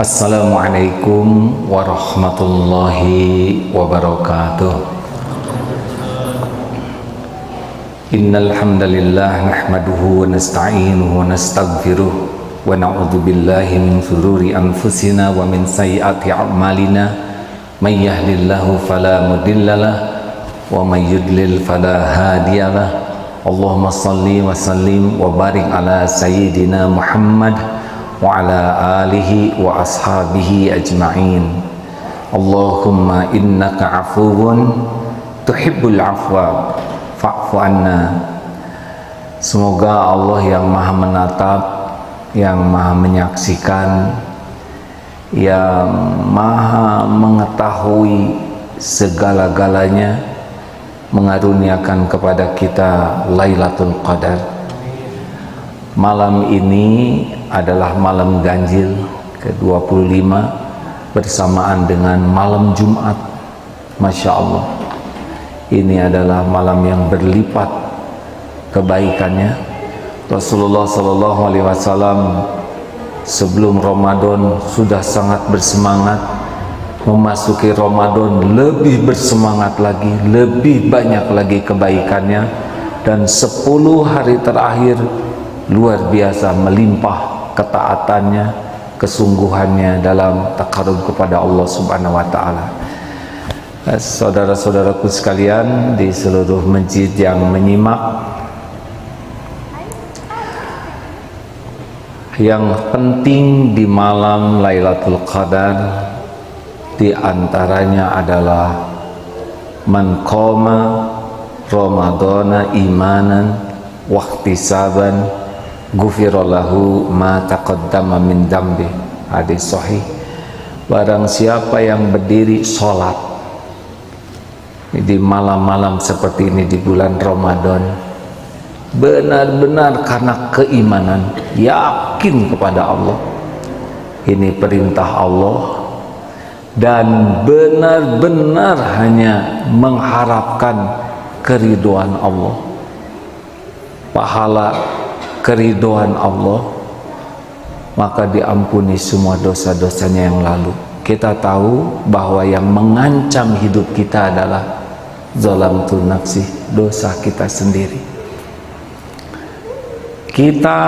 Assalamualaikum warahmatullahi wabarakatuh. Innal hamdalillah nahmaduhu wa nasta'inuhu wa nastaghfiruh wa na'udzu billahi min shururi anfusina wa min sayyiati a'malina may yahdihillahu fala mudhillalah wa may yudlil fala hadiyalah. Allahumma shalli wa sallim wa barik ala sayyidina Muhammad wa ala alihi wa ashabihi ajma'in. Allahumma innaka afuwun tuhibbul afwa fa'fu anna. Semoga Allah yang maha menatap, yang maha menyaksikan, yang maha mengetahui segala-galanya mengaruniakan kepada kita Lailatul Qadar. Malam ini adalah malam ganjil ke-25 bersamaan dengan malam Jumat. Masya Allah, ini adalah malam yang berlipat kebaikannya. Rasulullah SAW sebelum Ramadan sudah sangat bersemangat, memasuki Ramadan lebih bersemangat lagi, lebih banyak lagi kebaikannya, dan 10 hari terakhir luar biasa melimpah ketaatannya, kesungguhannya dalam taqarrub kepada Allah Subhanahu wa taala. Saudara-saudaraku sekalian di seluruh masjid yang menyimak, yang penting di malam Lailatul Qadar di antaranya adalah man qama ramadhana imanan wahtisaban ghufira lahu ma taqaddama min dambi. Hadis sahih. Barang siapa yang berdiri sholat di malam-malam seperti ini di bulan Ramadan, benar-benar karena keimanan, yakin kepada Allah, ini perintah Allah, dan benar-benar hanya mengharapkan keridhaan Allah, pahala keridhaan Allah, maka diampuni semua dosa-dosanya yang lalu. Kita tahu bahwa yang mengancam hidup kita adalah zalamtu nafsi, dosa kita sendiri. Kita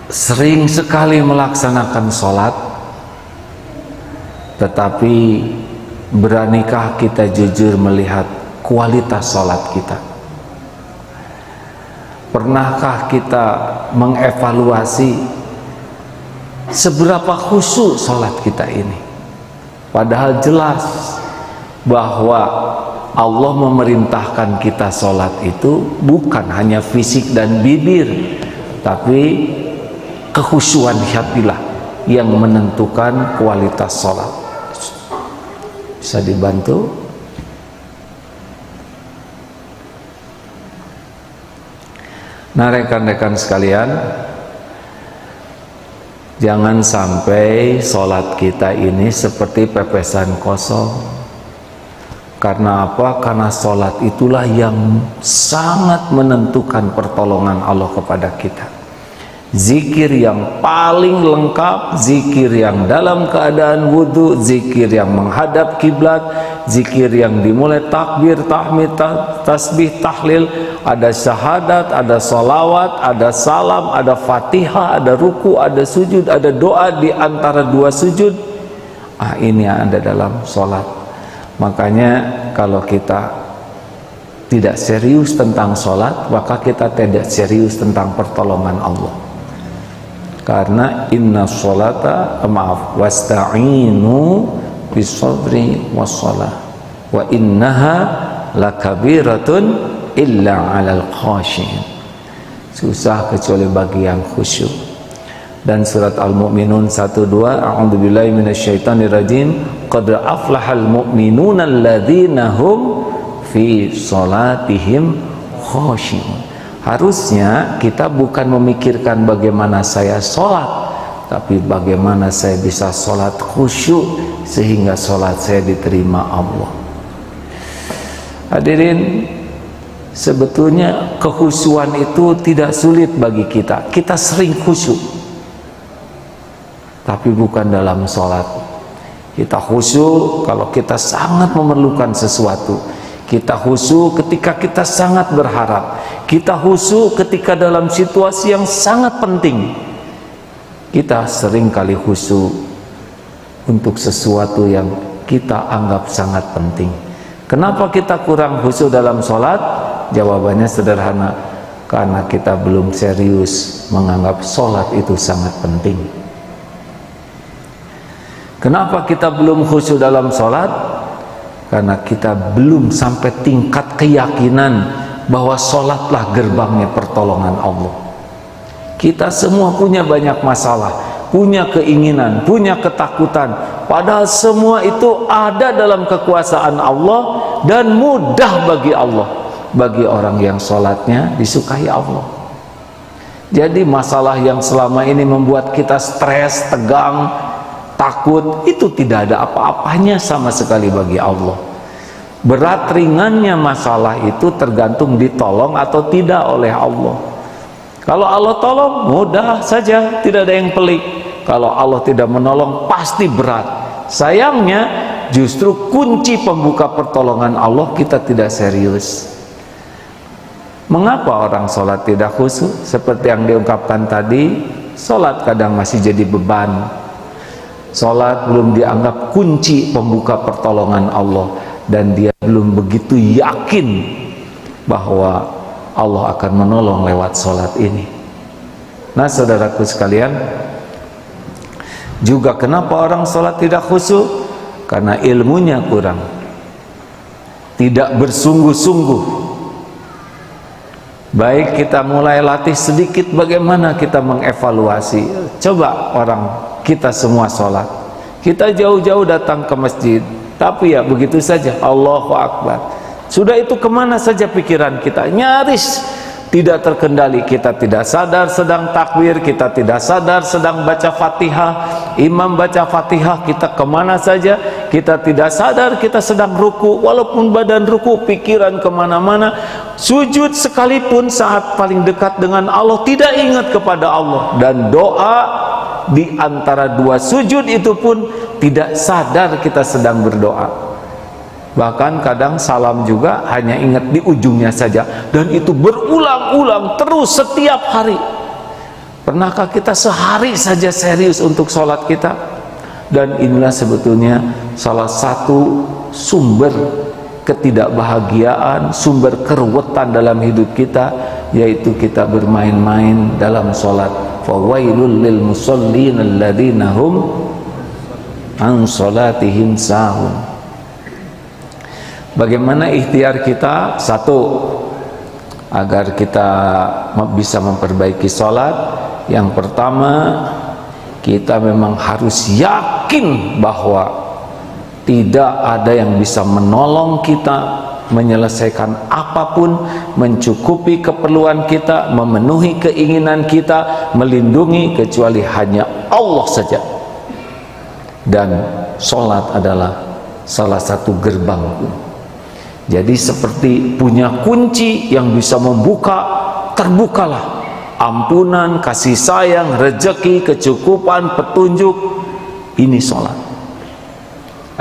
sering sekali melaksanakan sholat, tetapi beranikah kita jujur melihat kualitas sholat kita? Pernahkah kita mengevaluasi seberapa khusyuk sholat kita ini? Padahal jelas bahwa Allah memerintahkan kita sholat itu bukan hanya fisik dan bibir, tapi kekhusyuan hatilah yang menentukan kualitas sholat. Bisa dibantu? Nah, rekan-rekan sekalian, jangan sampai sholat kita ini seperti pepesan kosong. Karena apa? Karena sholat itulah yang sangat menentukan pertolongan Allah kepada kita. Zikir yang paling lengkap, zikir yang dalam keadaan wudhu, zikir yang menghadap kiblat, zikir yang dimulai takbir, tahmid, tasbih, tahlil, ada syahadat, ada salawat, ada salam, ada fatihah, ada ruku, ada sujud, ada doa di antara dua sujud. Ini yang ada dalam sholat. Makanya kalau kita tidak serius tentang sholat, maka kita tidak serius tentang pertolongan Allah. Karena inna sholata wasta'inu bisabri wassalah wa innaha lakabiratun illa 'alal khashiyin. Susah kecuali bagi yang khusyuk. Dan surat Al-Mu'minun 1-2, a'udzubillahi minasyaitonirrajim, qad aflahal mu'minuna alladzina hum fi sholatihim khashi'un. Harusnya kita bukan memikirkan bagaimana saya sholat, tapi bagaimana saya bisa sholat khusyuk sehingga sholat saya diterima Allah. Hadirin, sebetulnya kekhusyuan itu tidak sulit bagi kita. Kita sering khusyuk, tapi bukan dalam sholat. Kita khusyuk kalau kita sangat memerlukan sesuatu. Kita khusyuk ketika kita sangat berharap. Kita khusyuk ketika dalam situasi yang sangat penting. Kita sering kali khusyuk untuk sesuatu yang kita anggap sangat penting. Kenapa kita kurang khusyuk dalam sholat? Jawabannya sederhana, karena kita belum serius menganggap sholat itu sangat penting. Kenapa kita belum khusyuk dalam sholat? Karena kita belum sampai tingkat keyakinan bahwa sholatlah gerbangnya pertolongan Allah. Kita semua punya banyak masalah, punya keinginan, punya ketakutan, padahal semua itu ada dalam kekuasaan Allah dan mudah bagi Allah, bagi orang yang sholatnya disukai Allah. Jadi masalah yang selama ini membuat kita stres, tegang, takut, itu tidak ada apa-apanya sama sekali bagi Allah. Berat ringannya masalah itu tergantung ditolong atau tidak oleh Allah. Kalau Allah tolong, mudah saja, tidak ada yang pelik. Kalau Allah tidak menolong, pasti berat. Sayangnya justru kunci pembuka pertolongan Allah kita tidak serius. Mengapa orang sholat tidak khusyuk? Seperti yang diungkapkan tadi, sholat kadang masih jadi beban. Sholat belum dianggap kunci pembuka pertolongan Allah, dan dia belum begitu yakin bahwa Allah akan menolong lewat sholat ini. Nah, saudaraku sekalian, juga kenapa orang sholat tidak khusyuk? Karena ilmunya kurang, tidak bersungguh-sungguh. Baik kita mulai latih sedikit, bagaimana kita mengevaluasi. Coba orang kita semua sholat, kita jauh-jauh datang ke masjid, tapi ya begitu saja, Allahu Akbar. Sudah itu kemana saja pikiran kita? Nyaris tidak terkendali. Kita tidak sadar sedang takbir, kita tidak sadar sedang baca Fatihah, imam baca Fatihah, kita kemana saja. Kita tidak sadar kita sedang ruku, walaupun badan ruku, pikiran kemana-mana. Sujud sekalipun saat paling dekat dengan Allah, tidak ingat kepada Allah. Dan doa di antara dua sujud itu pun tidak sadar kita sedang berdoa. Bahkan kadang salam juga hanya ingat di ujungnya saja, dan itu berulang-ulang terus setiap hari. Pernahkah kita sehari saja serius untuk sholat kita? Dan inilah sebetulnya salah satu sumber ketidakbahagiaan, sumber keruwetan dalam hidup kita, yaitu kita bermain-main dalam sholat. Fawailul lil musallin alladzina hum an sholatihim sahun. Bagaimana ikhtiar kita? Satu, agar kita bisa memperbaiki sholat. Yang pertama, kita memang harus yakin bahwa tidak ada yang bisa menolong kita menyelesaikan apapun, mencukupi keperluan kita, memenuhi keinginan kita, melindungi, kecuali hanya Allah saja. Dan sholat adalah salah satu gerbang. Jadi seperti punya kunci yang bisa membuka, terbukalah ampunan, kasih sayang, rezeki, kecukupan, petunjuk. Ini sholat.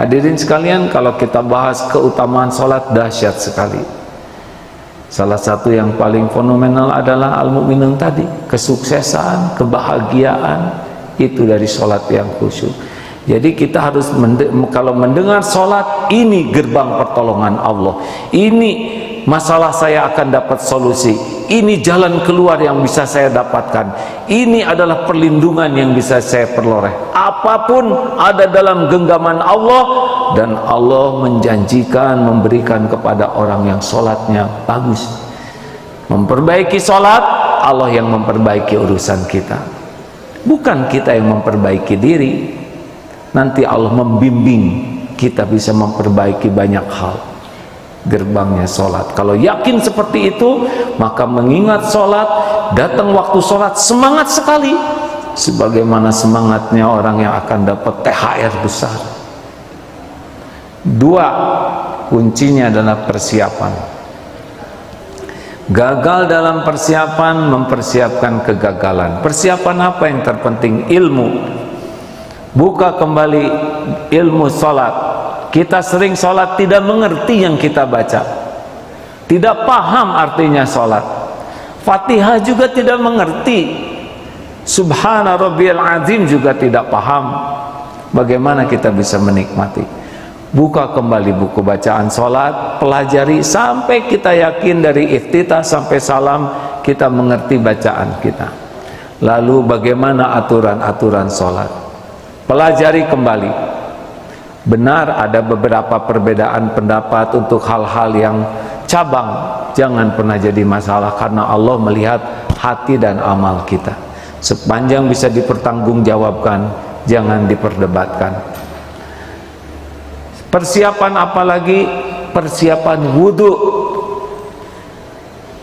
Hadirin sekalian, kalau kita bahas keutamaan sholat, dahsyat sekali. Salah satu yang paling fenomenal adalah al-mu'minun tadi. Kesuksesan, kebahagiaan, itu dari sholat yang khusyuk. Jadi kita harus kalau mendengar sholat, ini gerbang pertolongan Allah, ini masalah saya akan dapat solusi, ini jalan keluar yang bisa saya dapatkan, ini adalah perlindungan yang bisa saya peroleh. Apapun ada dalam genggaman Allah, dan Allah menjanjikan memberikan kepada orang yang sholatnya bagus. Memperbaiki sholat, Allah yang memperbaiki urusan kita, bukan kita yang memperbaiki diri. Nanti Allah membimbing kita bisa memperbaiki banyak hal. Gerbangnya sholat. Kalau yakin seperti itu, maka mengingat sholat, datang waktu sholat, semangat sekali, sebagaimana semangatnya orang yang akan dapat THR besar. Dua, kuncinya adalah persiapan. Gagal dalam persiapan mempersiapkan kegagalan. Persiapan apa yang terpenting? Ilmu. Buka kembali ilmu sholat. Kita sering sholat tidak mengerti yang kita baca, tidak paham artinya sholat. Fatihah juga tidak mengerti, Subhana rabbiyal azim juga tidak paham. Bagaimana kita bisa menikmati? Buka kembali buku bacaan sholat, pelajari sampai kita yakin dari iftitah sampai salam kita mengerti bacaan kita. Lalu bagaimana aturan-aturan sholat? Pelajari kembali. Benar ada beberapa perbedaan pendapat untuk hal-hal yang cabang, jangan pernah jadi masalah karena Allah melihat hati dan amal kita. Sepanjang bisa dipertanggungjawabkan, jangan diperdebatkan. Persiapan apalagi? Persiapan wudhu.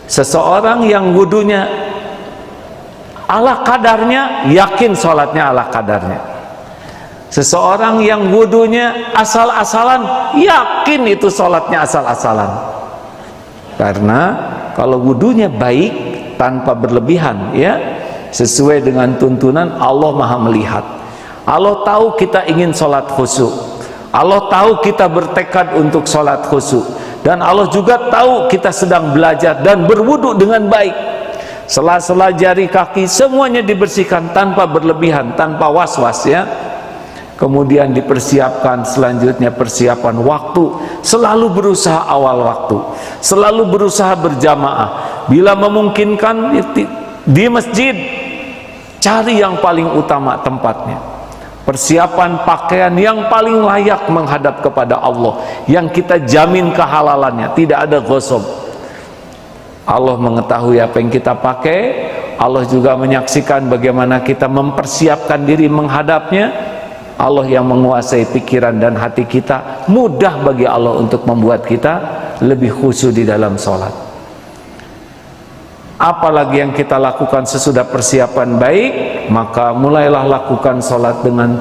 Seseorang yang wudhunya ala kadarnya, yakin sholatnya ala kadarnya. Seseorang yang wudhunya asal-asalan, yakin itu sholatnya asal-asalan. Karena kalau wudhunya baik tanpa berlebihan, ya, sesuai dengan tuntunan Allah Maha melihat. Allah tahu kita ingin sholat khusyuk. Allah tahu kita bertekad untuk sholat khusyuk. Dan Allah juga tahu kita sedang belajar dan berwudhu dengan baik. Sela-sela jari kaki semuanya dibersihkan tanpa berlebihan, tanpa was-was, ya. Kemudian dipersiapkan selanjutnya persiapan waktu, selalu berusaha awal waktu, selalu berusaha berjamaah. Bila memungkinkan di masjid, cari yang paling utama tempatnya. Persiapan pakaian yang paling layak menghadap kepada Allah, yang kita jamin kehalalannya, tidak ada gosok. Allah mengetahui apa yang kita pakai, Allah juga menyaksikan bagaimana kita mempersiapkan diri menghadapnya. Allah yang menguasai pikiran dan hati kita, mudah bagi Allah untuk membuat kita lebih khusyuk di dalam sholat. Apalagi yang kita lakukan sesudah persiapan baik, maka mulailah lakukan sholat dengan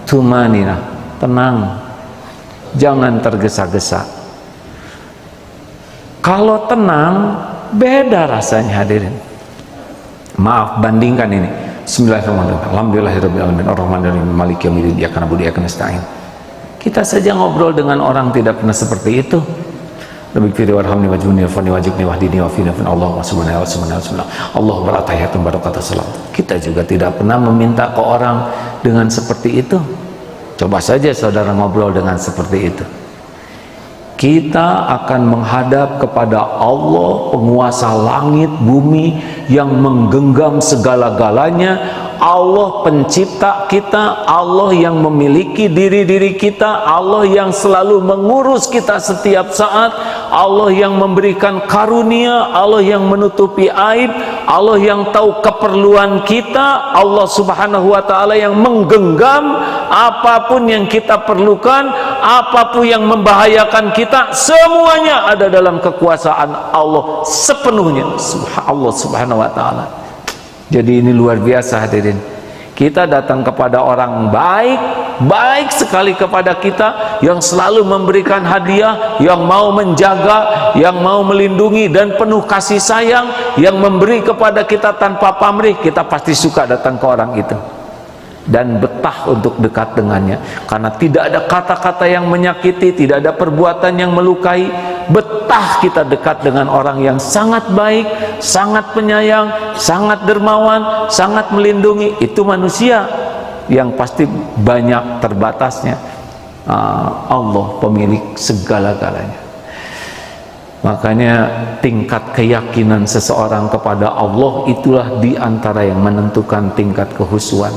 tumanina, tenang, jangan tergesa-gesa. Kalau tenang, beda rasanya hadirin. Maaf, bandingkan ini. Bismillahirrahmanirrahim. Alhamdulillahirabbil alamin arrahmanirrahim maliki yaumiddin iyyaka na'budu wa iyyaka nasta'in. Kita saja ngobrol dengan orang tidak pernah seperti itu. Rabbi firi warhamni wajhuni wafani wajibni wahdini wafini wafin Allah subhanahu wa ta'ala. Allah baratahiyatun barakatuh salam. Kita juga tidak pernah meminta ke orang dengan seperti itu. Coba saja saudara ngobrol dengan seperti itu. Kita akan menghadap kepada Allah, penguasa langit bumi yang menggenggam segala-galanya. Allah pencipta kita, Allah yang memiliki diri-diri kita, Allah yang selalu mengurus kita setiap saat, Allah yang memberikan karunia, Allah yang menutupi aib, Allah yang tahu keperluan kita, Allah subhanahu wa ta'ala yang menggenggam apapun yang kita perlukan, apapun yang membahayakan kita, semuanya ada dalam kekuasaan Allah sepenuhnya. Allah subhanahu wa ta'ala. Jadi ini luar biasa hadirin. Kita datang kepada orang baik, baik sekali kepada kita, yang selalu memberikan hadiah, yang mau menjaga, yang mau melindungi dan penuh kasih sayang, yang memberi kepada kita tanpa pamrih. Kita pasti suka datang ke orang itu dan betah untuk dekat dengannya, karena tidak ada kata-kata yang menyakiti, tidak ada perbuatan yang melukai. Betah kita dekat dengan orang yang sangat baik, sangat penyayang, sangat dermawan, sangat melindungi. Itu manusia yang pasti banyak terbatasnya. Allah pemilik segala-galanya. Makanya tingkat keyakinan seseorang kepada Allah itulah diantara yang menentukan tingkat kehusuan.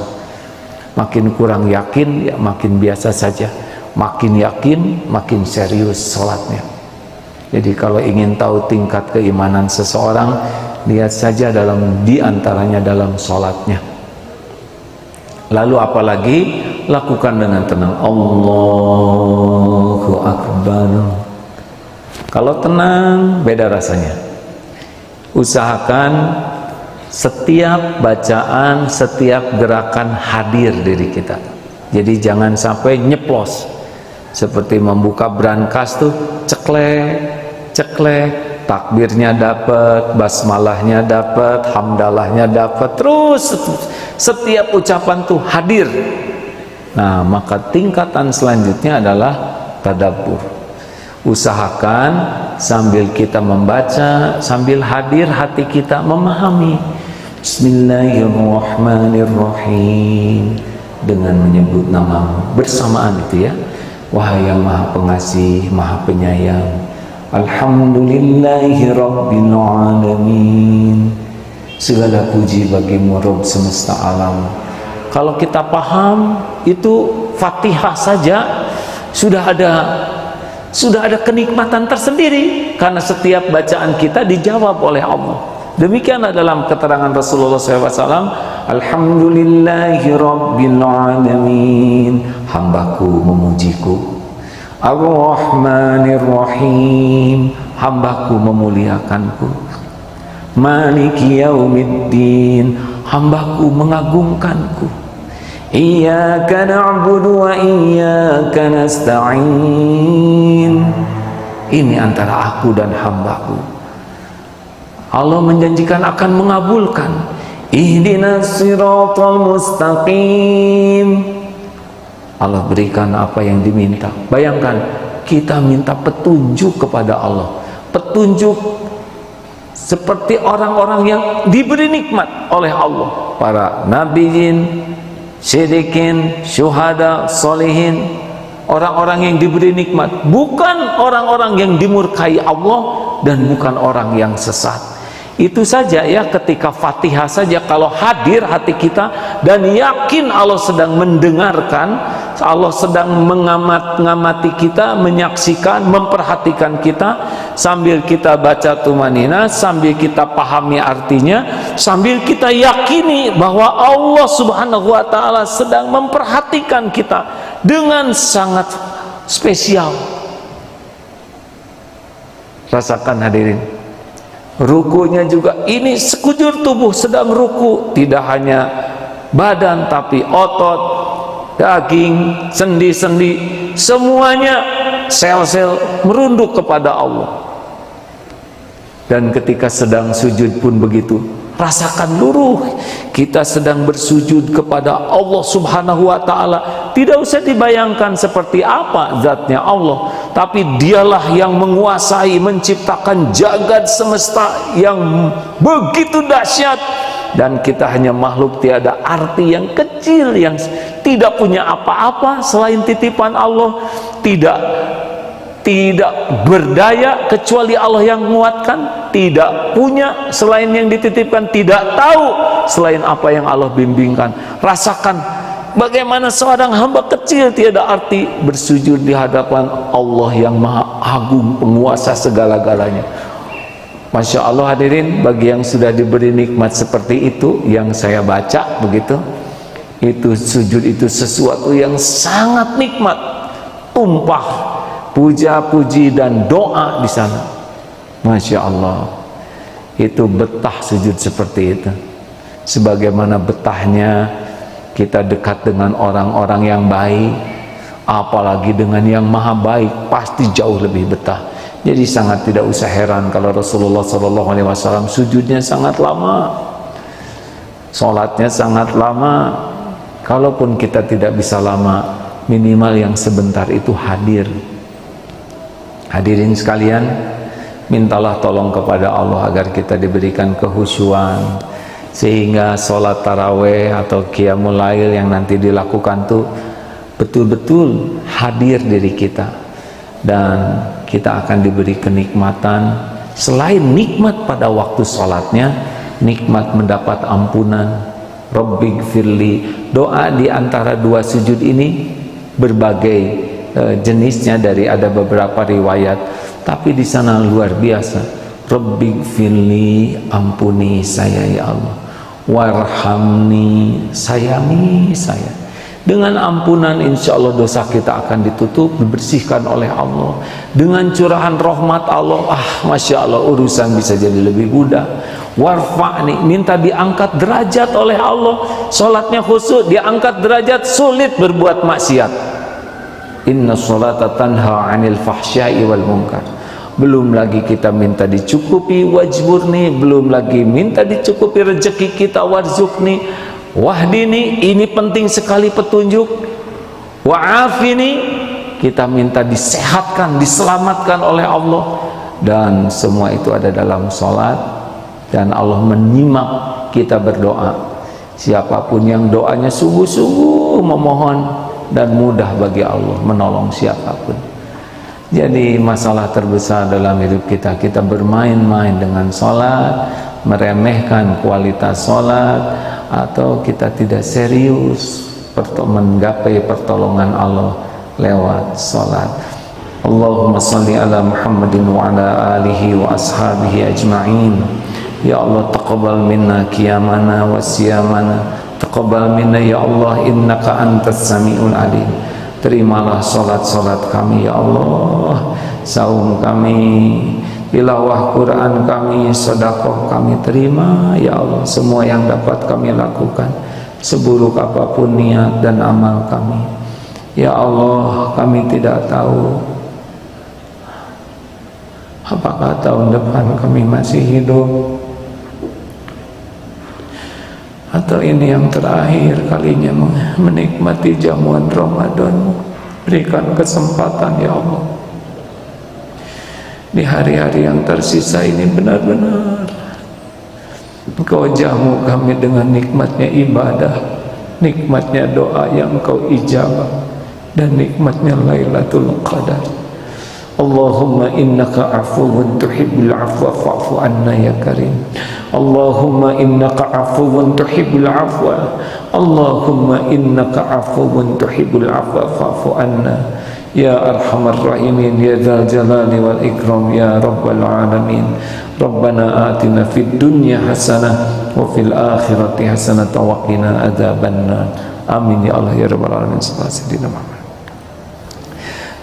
Makin kurang yakin, ya makin biasa saja. Makin yakin, makin serius sholatnya. Jadi kalau ingin tahu tingkat keimanan seseorang, lihat saja diantaranya dalam sholatnya. Lalu apalagi? Lakukan dengan tenang. Allahu Akbar. Kalau tenang, beda rasanya. Usahakan setiap bacaan, setiap gerakan hadir diri kita. Jadi jangan sampai nyeplos. Seperti membuka brankas tuh, ceklek, takbirnya dapat, basmalahnya dapat, hamdalahnya dapat, terus setiap ucapan tuh hadir. Nah, maka tingkatan selanjutnya adalah tadabbur. Usahakan sambil kita membaca, sambil hadir hati kita memahami. Bismillahirrahmanirrahim, dengan menyebut namamu bersamaan itu ya. Wahai yang maha pengasih, maha penyayang. Alhamdulillahi rabbil alamin, segala puji bagimu Rabb semesta alam. Kalau kita paham itu Fatihah saja sudah ada kenikmatan tersendiri, karena setiap bacaan kita dijawab oleh Allah. Demikianlah dalam keterangan Rasulullah SAW, Alhamdulillahi rabbil alamin, hambaku memujiku. Ar-Rahmanir-Rahim, hambaku memuliakanku. Maliki yaumiddin, hambaku mengagungkanku. Iyyaka na'budu wa iyyaka nasta'in. Ini antara aku dan hambaku. Allah menjanjikan akan mengabulkan. Ihdinas siratal mustaqim. Allah berikan apa yang diminta. Bayangkan kita minta petunjuk kepada Allah, petunjuk seperti orang-orang yang diberi nikmat oleh Allah, para nabiyin, siddiqin, syuhada, solihin, orang-orang yang diberi nikmat, bukan orang-orang yang dimurkai Allah dan bukan orang yang sesat. Itu saja ya, ketika Fatihah saja kalau hadir hati kita dan yakin Allah sedang mendengarkan, Allah sedang mengamati kita, menyaksikan, memperhatikan kita, sambil kita baca tumanina, sambil kita pahami artinya, sambil kita yakini bahwa Allah Subhanahu wa taala sedang memperhatikan kita dengan sangat spesial. Rasakan hadirin, rukunya juga ini sekujur tubuh sedang ruku, tidak hanya badan tapi otot, daging, sendi-sendi, semuanya sel-sel merunduk kepada Allah. Dan ketika sedang sujud pun begitu, rasakan luruh kita sedang bersujud kepada Allah Subhanahu wa taala. Tidak usah dibayangkan seperti apa zatnya Allah, tapi dialah yang menguasai, menciptakan jagat semesta yang begitu dahsyat, dan kita hanya makhluk tiada arti yang kecil, yang tidak punya apa-apa selain titipan Allah, tidak berdaya kecuali Allah yang menguatkan, tidak punya selain yang dititipkan, tidak tahu selain apa yang Allah bimbingkan. Rasakan bagaimana seorang hamba kecil tiada arti bersujud di hadapan Allah yang maha agung, penguasa segala-galanya. Masya Allah hadirin, bagi yang sudah diberi nikmat seperti itu yang saya baca begitu, itu sujud itu sesuatu yang sangat nikmat, tumpah puja-puji dan doa di sana. Masya Allah, itu betah sujud seperti itu. Sebagaimana betahnya kita dekat dengan orang-orang yang baik, apalagi dengan yang maha baik, pasti jauh lebih betah. Jadi sangat tidak usah heran kalau Rasulullah SAW sujudnya sangat lama, sholatnya sangat lama. Kalaupun kita tidak bisa lama, minimal yang sebentar itu hadir. Hadirin sekalian, mintalah tolong kepada Allah agar kita diberikan kehusyuan, sehingga sholat taraweh atau qiyamul lail yang nanti dilakukan tuh betul-betul hadir diri kita, dan kita akan diberi kenikmatan. Selain nikmat pada waktu sholatnya, nikmat mendapat ampunan. Rabbighfirli, doa di antara dua sujud ini berbagai jenisnya, dari ada beberapa riwayat, tapi di sana luar biasa. Rabbighfirli, ampuni saya ya Allah, warhamni, sayangi saya. Dengan ampunan insya Allah dosa kita akan ditutup, dibersihkan oleh Allah. Dengan curahan rahmat Allah, Masya Allah, urusan bisa jadi lebih mudah. Warfa'ni, minta diangkat derajat oleh Allah. Sholatnya khusyuk, diangkat derajat, sulit berbuat maksiat. Inna sholata tanha 'anil fahsya'i wal munkar. Belum lagi kita minta dicukupi wajburni, belum lagi minta dicukupi rezeki kita, warzukni, wahdini. Ini penting sekali petunjuk. wa'afini, kita minta disehatkan, diselamatkan oleh Allah, dan semua itu ada dalam sholat. Dan Allah menyimak kita berdoa. Siapapun yang doanya sungguh-sungguh memohon, dan mudah bagi Allah menolong siapapun. Jadi masalah terbesar dalam hidup kita, kita bermain-main dengan sholat, meremehkan kualitas sholat, atau kita tidak serius menggapai pertolongan Allah lewat sholat. Allahumma salli ala Muhammadin wa ala alihi wa ashabihi ajma'in. Ya Allah, taqabbal minna qiyamana wa siyamana, taqabbal minna ya Allah, innaka antas sami'ul alim. Terimalah salat-salat kami ya Allah, saum kami, tilawah Quran kami, sedekah kami, terima ya Allah. Semua yang dapat kami lakukan, seburuk apapun niat dan amal kami ya Allah. Kami tidak tahu apakah tahun depan kami masih hidup, atau ini yang terakhir kalinya menikmati jamuan Ramadan. Berikan kesempatan ya Allah, di hari-hari yang tersisa ini benar-benar Engkau jamu kami dengan nikmatnya ibadah, nikmatnya doa yang Engkau ijabah, dan nikmatnya Lailatul Qadar. Allahumma innaka afuwun tuhibbul afwa fa'fu anna ya karim. Allahumma innaka afuwun tuhibbul afwa. Allahumma innaka afuwun tuhibbul afwa fa'fu anna ya arhamar rahimin ya dzal jalali wal ikram ya rabbal alamin. Rabbana atina fid dunya hasanah wa fil akhirati hasanah wa qina adzabannar. Amin ya Allah ya rabbal alamin. Sallallahu.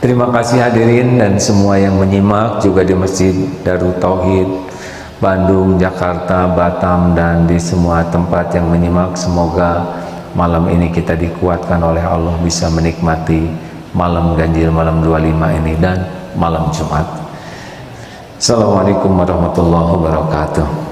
Terima kasih hadirin dan semua yang menyimak juga di Masjid Darut Tauhid Bandung, Jakarta, Batam, dan di semua tempat yang menyimak. Semoga malam ini kita dikuatkan oleh Allah bisa menikmati malam ganjil, malam 25 ini, dan malam Jumat. Assalamualaikum warahmatullahi wabarakatuh.